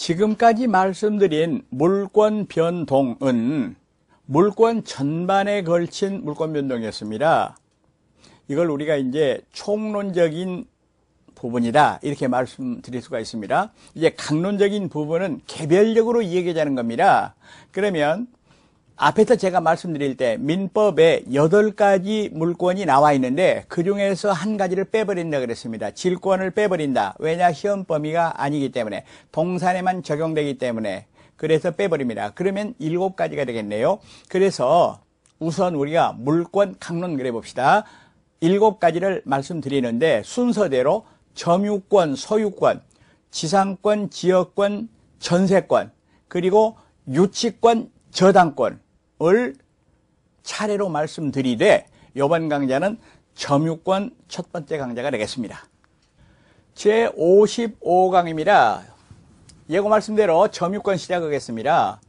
지금까지 말씀드린 물권 변동은 물권 전반에 걸친 물권 변동이었습니다. 이걸 우리가 이제 총론적인 부분이다 이렇게 말씀드릴 수가 있습니다. 이제 강론적인 부분은 개별적으로 이야기하자는 겁니다. 그러면 앞에서 제가 말씀드릴 때 민법에 8가지 물권이 나와 있는데 그 중에서 한 가지를 빼버린다 그랬습니다. 질권을 빼버린다. 왜냐? 시험 범위가 아니기 때문에, 동산에만 적용되기 때문에. 그래서 빼버립니다. 그러면 7가지가 되겠네요. 그래서 우선 우리가 물권 강론 그래 봅시다. 7가지를 말씀드리는데 순서대로 점유권, 소유권, 지상권, 지역권, 전세권, 그리고 유치권, 저당권을 차례로 말씀드리되 이번 강좌는 점유권 첫 번째 강좌가 되겠습니다. 제55강입니다. 예고 말씀대로 점유권 시작하겠습니다.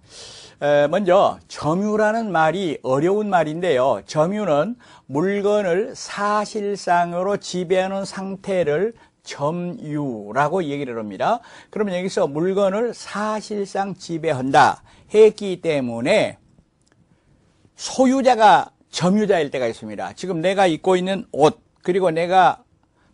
먼저 점유라는 말이 어려운 말인데요. 점유는 물건을 사실상으로 지배하는 상태를 점유라고 얘기를 합니다. 그러면 여기서 물건을 사실상 지배한다 했기 때문에 소유자가 점유자일 때가 있습니다. 지금 내가 입고 있는 옷, 그리고 내가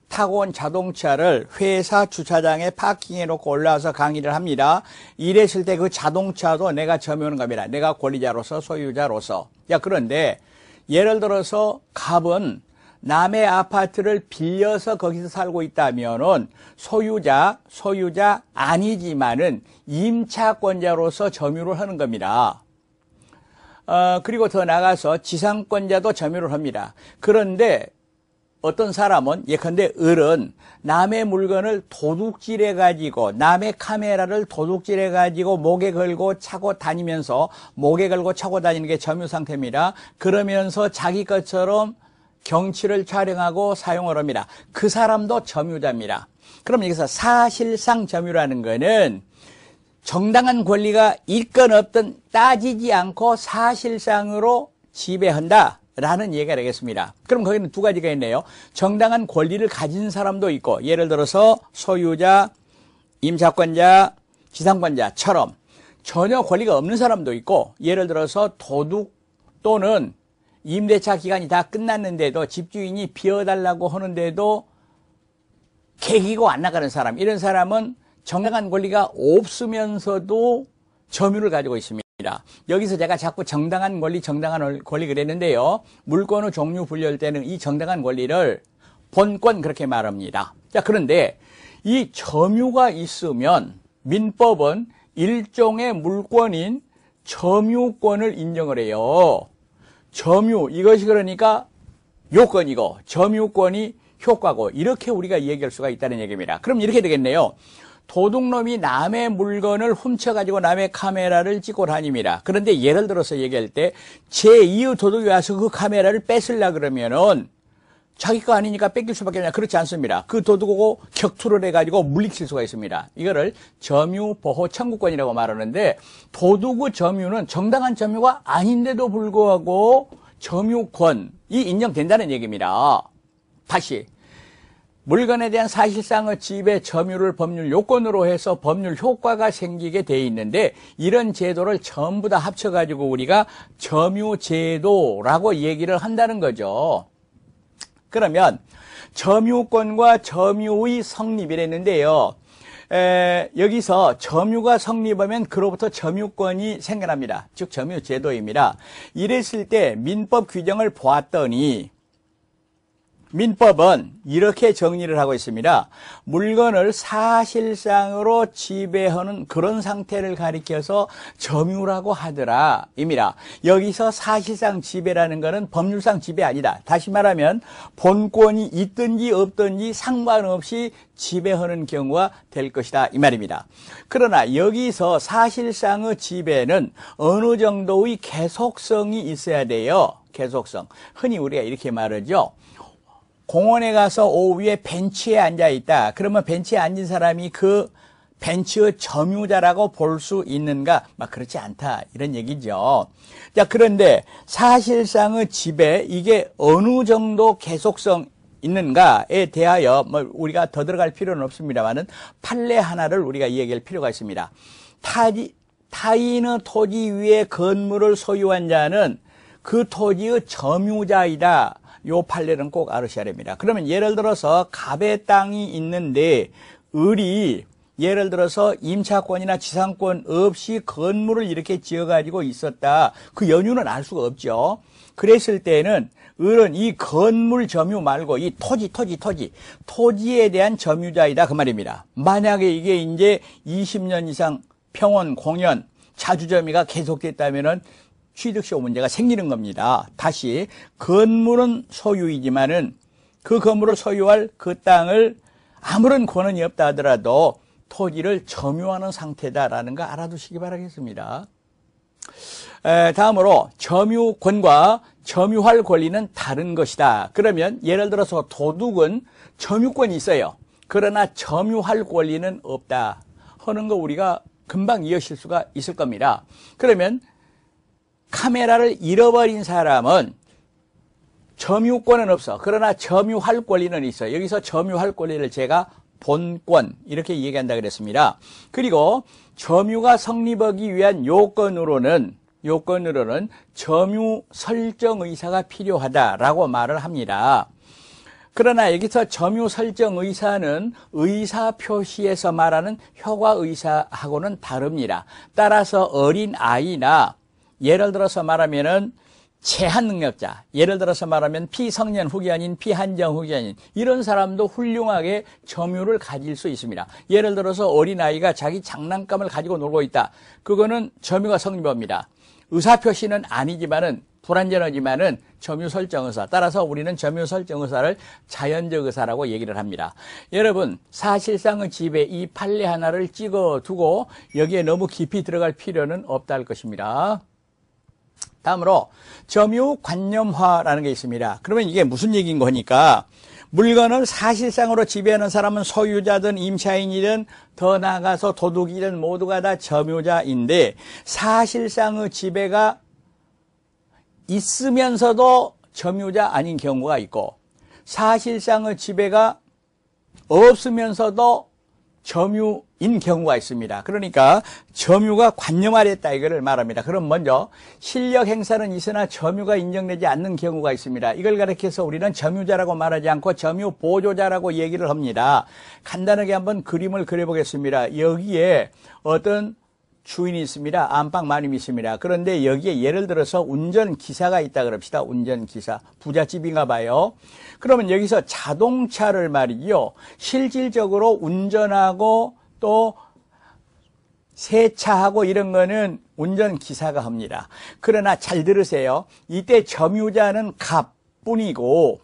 타고 온 자동차를 회사 주차장에 파킹해 놓고 올라와서 강의를 합니다. 이랬을 때 그 자동차도 내가 점유하는 겁니다. 내가 권리자로서, 소유자로서. 그런데 예를 들어서 갑은 남의 아파트를 빌려서 거기서 살고 있다면은 소유자 아니지만은 임차권자로서 점유를 하는 겁니다. 그리고 더 나가서 지상권자도 점유를 합니다. 그런데 어떤 사람은 예컨대 을은 남의 물건을 도둑질해 가지고, 남의 카메라를 도둑질해 가지고 목에 걸고 차고 다니면서, 목에 걸고 차고 다니는 게 점유 상태입니다. 그러면서 자기 것처럼 경치를 촬영하고 사용을 합니다. 그 사람도 점유자입니다. 그럼 여기서 사실상 점유라는 거는 정당한 권리가 있건 없든 따지지 않고 사실상으로 지배한다 라는 얘기가 되겠습니다. 그럼 거기는 두 가지가 있네요. 정당한 권리를 가진 사람도 있고, 예를 들어서 소유자, 임차권자, 지상권자처럼 전혀 권리가 없는 사람도 있고, 예를 들어서 도둑 또는 임대차 기간이 다 끝났는데도 집주인이 비워달라고 하는데도 개기고 안 나가는 사람, 이런 사람은 정당한 권리가 없으면서도 점유를 가지고 있습니다. 여기서 제가 자꾸 정당한 권리 그랬는데요. 물권의 종류 분류할 때는 이 정당한 권리를 본권 그렇게 말합니다. 그런데 이 점유가 있으면 민법은 일종의 물권인 점유권을 인정을 해요. 점유, 이것이 그러니까 요건이고 점유권이 효과고, 이렇게 우리가 얘기할 수가 있다는 얘기입니다. 그럼 이렇게 되겠네요. 도둑놈이 남의 물건을 훔쳐가지고 남의 카메라를 찍고 다닙니다. 그런데 예를 들어서 얘기할 때 제2의 도둑이 와서 그 카메라를 뺏으려고 그러면은 자기 거 아니니까 뺏길 수밖에 없냐. 그렇지 않습니다. 그 도둑하고 격투를 해가지고 물리칠 수가 있습니다. 이거를 점유보호 청구권이라고 말하는데, 도둑의 점유는 정당한 점유가 아닌데도 불구하고 점유권이 인정된다는 얘기입니다. 다시, 물건에 대한 사실상의 지배 점유를 법률 요건으로 해서 법률 효과가 생기게 돼 있는데, 이런 제도를 전부 다 합쳐가지고 우리가 점유제도라고 얘기를 한다는 거죠. 그러면 점유권과 점유의 성립이랬는데요. 여기서 점유가 성립하면 그로부터 점유권이 생겨납니다. 즉 점유제도입니다. 이랬을 때 민법 규정을 보았더니 민법은 이렇게 정리를 하고 있습니다. 물건을 사실상으로 지배하는 그런 상태를 가리켜서 점유라고 하더라 입니다. 여기서 사실상 지배라는 것은 법률상 지배 아니다. 다시 말하면 본권이 있든지 없든지 상관없이 지배하는 경우가 될 것이다 이 말입니다. 그러나 여기서 사실상의 지배는 어느 정도의 계속성이 있어야 돼요. 계속성. 흔히 우리가 이렇게 말하죠. 공원에 가서 오후에 벤치에 앉아 있다. 그러면 벤치에 앉은 사람이 그 벤치의 점유자라고 볼 수 있는가? 그렇지 않다. 이런 얘기죠. 그런데 사실상의 지배, 이게 어느 정도 계속성 있는가에 대하여 뭐 우리가 더 들어갈 필요는 없습니다만은 판례 하나를 우리가 얘기할 필요가 있습니다. 타인의 토지 위에 건물을 소유한 자는 그 토지의 점유자이다. 요 판례는 꼭 알으셔야 됩니다. 그러면 예를 들어서 갑의 땅이 있는데 을이 예를 들어서 임차권이나 지상권 없이 건물을 이렇게 지어가지고 있었다. 그 연유는 알 수가 없죠. 그랬을 때는 을은 이 건물 점유 말고 이 토지에 대한 점유자이다. 그 말입니다. 만약에 이게 이제 20년 이상 평원, 공연, 자주점유가 계속됐다면은 취득세 문제가 생기는 겁니다. 다시 건물은 소유이지만은 그 건물을 소유할 그 땅을 아무런 권한이 없다 하더라도 토지를 점유하는 상태다라는 거 알아두시기 바라겠습니다. 다음으로 점유권과 점유할 권리는 다른 것이다. 그러면 예를 들어서 도둑은 점유권이 있어요. 그러나 점유할 권리는 없다 하는 거 우리가 금방 이해하실 수가 있을 겁니다. 그러면 카메라를 잃어버린 사람은 점유권은 없어. 그러나 점유할 권리는 있어. 여기서 점유할 권리를 제가 본권 이렇게 얘기한다 그랬습니다. 그리고 점유가 성립하기 위한 요건으로는 점유 설정 의사가 필요하다라고 말을 합니다. 그러나 여기서 점유 설정 의사는 의사 표시에서 말하는 효과 의사하고는 다릅니다. 따라서 어린 아이나 예를 들어서 말하면은 제한 능력자, 예를 들어서 말하면 피성년 후견인, 피한정 후견인 이런 사람도 훌륭하게 점유를 가질 수 있습니다. 예를 들어서 어린아이가 자기 장난감을 가지고 놀고 있다. 그거는 점유가 성립합니다. 의사표시는 아니지만은 불완전하지만은 점유 설정 의사. 따라서 우리는 점유 설정 의사를 자연적 의사라고 얘기를 합니다. 여러분, 사실상의 지배 이 판례 하나를 찍어두고 여기에 너무 깊이 들어갈 필요는 없다 할 것입니다. 다음으로 점유관념화라는 게 있습니다. 그러면 이게 무슨 얘기인 거니까 물건을 사실상으로 지배하는 사람은 소유자든 임차인이든 더 나아가서 도둑이든 모두가 다 점유자인데 사실상의 지배가 있으면서도 점유자 아닌 경우가 있고 사실상의 지배가 없으면서도 점유인 경우가 있습니다. 그러니까 점유가 관념화됐다 이거를 말합니다. 그럼 먼저 실력 행사는 있으나 점유가 인정되지 않는 경우가 있습니다. 이걸 가리켜서 우리는 점유자라고 말하지 않고 점유 보조자라고 얘기를 합니다. 간단하게 한번 그림을 그려보겠습니다. 여기에 어떤 주인이 있습니다. 안방 마님이 있습니다. 그런데 여기에 예를 들어서 운전기사가 있다 그럽시다. 운전기사. 부잣집인가 봐요. 그러면 여기서 자동차를 말이요. 실질적으로 운전하고 또 세차하고 이런 거는 운전기사가 합니다. 그러나 잘 들으세요. 이때 점유자는 갑뿐이고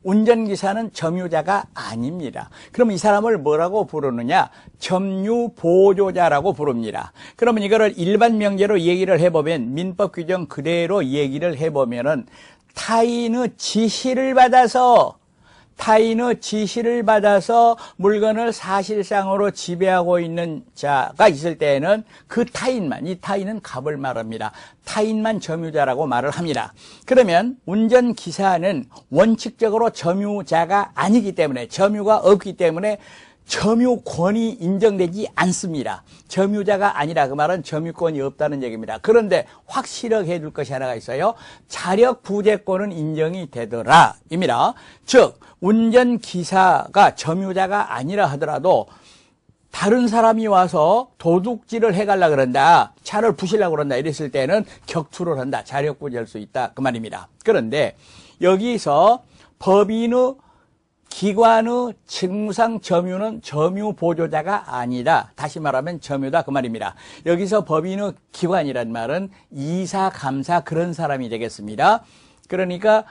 운전기사는 점유자가 아닙니다. 그럼 이 사람을 뭐라고 부르느냐? 점유보조자라고 부릅니다. 그러면 이거를 일반 명제로 얘기를 해보면 민법 규정 그대로 얘기를 해보면은 타인의 지시를 받아서 물건을 사실상으로 지배하고 있는 자가 있을 때에는 그 타인만, 이 타인은 갑을 말합니다. 타인만 점유자라고 말을 합니다. 그러면 운전기사는 원칙적으로 점유자가 아니기 때문에, 점유가 없기 때문에 점유권이 인정되지 않습니다. 점유자가 아니라 그 말은 점유권이 없다는 얘기입니다. 그런데 확실하게 해둘 것이 하나가 있어요. 자력 부재권은 인정이 되더라 입니다. 즉 운전기사가 점유자가 아니라 하더라도 다른 사람이 와서 도둑질을 해가려고 그런다, 차를 부시려고 그런다 이랬을 때는 격투를 한다, 자력 부재할 수 있다 그 말입니다. 그런데 여기서 법인의 기관의 직무상 점유는 점유 보조자가 아니다. 다시 말하면 점유다 그 말입니다. 여기서 법인의 기관이란 말은 이사, 감사 그런 사람이 되겠습니다. 그러니까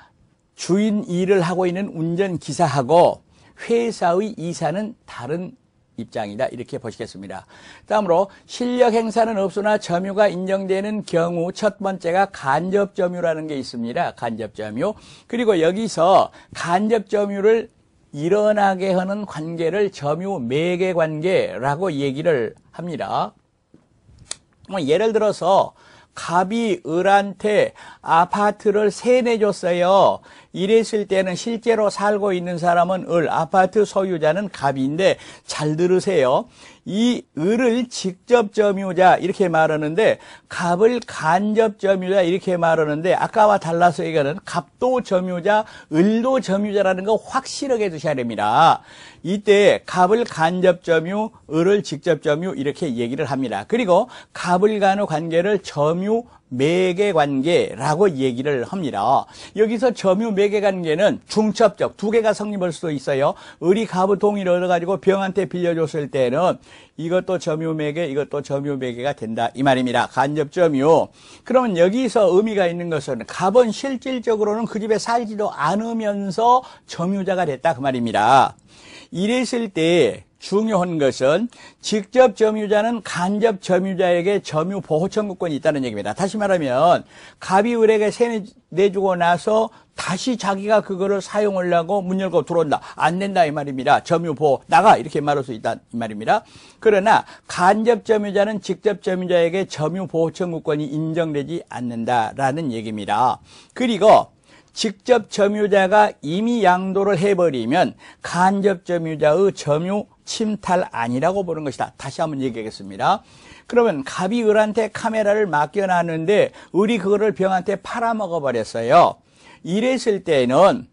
주인 일을 하고 있는 운전기사하고 회사의 이사는 다른 입장이다 이렇게 보시겠습니다. 다음으로 실력 행사는 없으나 점유가 인정되는 경우 첫 번째가 간접점유라는 게 있습니다. 간접점유. 그리고 여기서 간접점유를 일어나게 하는 관계를 점유 매개 관계라고 얘기를 합니다. 예를 들어서 갑이 을한테 아파트를 세내줬어요. 이랬을 때는 실제로 살고 있는 사람은 을, 아파트 소유자는 갑인데 잘 들으세요. 이 을을 직접 점유자 이렇게 말하는데 갑을 간접 점유자 이렇게 말하는데 아까와 달라서 이거는 갑도 점유자, 을도 점유자라는 거 확실하게 두셔야 됩니다. 이때 갑을 간접 점유, 을을 직접 점유 이렇게 얘기를 합니다. 그리고 갑을 간의 관계를 점유 매개 관계라고 얘기를 합니다. 여기서 점유 매개 관계는 중첩적 두 개가 성립할 수도 있어요. 을이 갑의 동의를 얻어가지고 병한테 빌려줬을 때는 이것도 점유 매개, 이것도 점유 매개가 된다 이 말입니다. 간접 점유. 그러면 여기서 의미가 있는 것은 갑은 실질적으로는 그 집에 살지도 않으면서 점유자가 됐다 그 말입니다. 이랬을 때 중요한 것은 직접 점유자는 간접 점유자에게 점유 보호 청구권이 있다는 얘기입니다. 다시 말하면 갑이 을에게 세 내주고 나서 다시 자기가 그거를 사용하려고 문 열고 들어온다. 안 된다 이 말입니다. 점유 보호 나가 이렇게 말할 수 있다 이 말입니다. 그러나 간접 점유자는 직접 점유자에게 점유 보호 청구권이 인정되지 않는다라는 얘기입니다. 그리고 직접 점유자가 이미 양도를 해버리면 간접 점유자의 점유 침탈 아니라고 보는 것이다. 다시 한번 얘기하겠습니다. 그러면 갑이 을한테 카메라를 맡겨놨는데 을이 그거를 병한테 팔아먹어 버렸어요. 이랬을 때는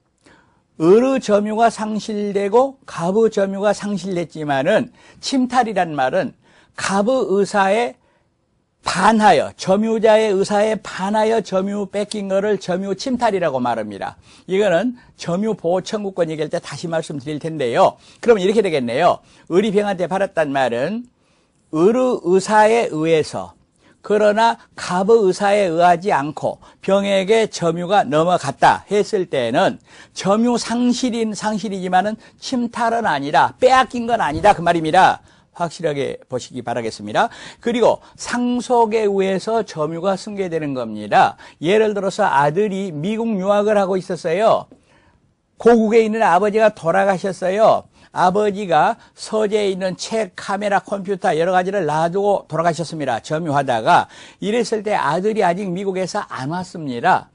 을의 점유가 상실되고 갑의 점유가 상실됐지만은 침탈이란 말은 갑의 의사에 반하여 점유자의 의사에 반하여 점유 뺏긴 거를 점유 침탈이라고 말합니다. 이거는 점유 보호 청구권 얘기할 때 다시 말씀드릴 텐데요. 그러면 이렇게 되겠네요. 을이 병한테 팔았단 말은 을의 의사에 의해서 그러나 갑의 의사에 의하지 않고 병에게 점유가 넘어갔다 했을 때는 점유 상실이지만은 침탈은 아니다. 빼앗긴 건 아니다 그 말입니다. 확실하게 보시기 바라겠습니다. 그리고 상속에 의해서 점유가 승계되는 겁니다. 예를 들어서 아들이 미국 유학을 하고 있었어요. 고국에 있는 아버지가 돌아가셨어요. 아버지가 서재에 있는 책, 카메라, 컴퓨터 여러 가지를 놔두고 돌아가셨습니다. 점유하다가 이랬을 때 아들이 아직 미국에서 안 왔습니다.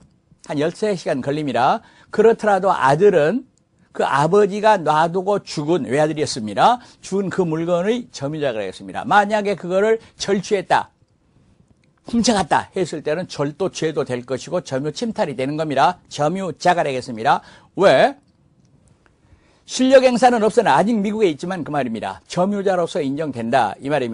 한 13시간 걸립니다. 그렇더라도 아들은 그 아버지가 놔두고 죽은 외아들이었습니다. 죽은 그 물건의 점유자가 되겠습니다. 만약에 그거를 절취했다, 훔쳐갔다 했을 때는 절도 죄도 될 것이고 점유 침탈이 되는 겁니다. 점유자가 되겠습니다. 왜? 실력 행사는 없으나 아직 미국에 있지만 그 말입니다. 점유자로서 인정된다 이 말입니다.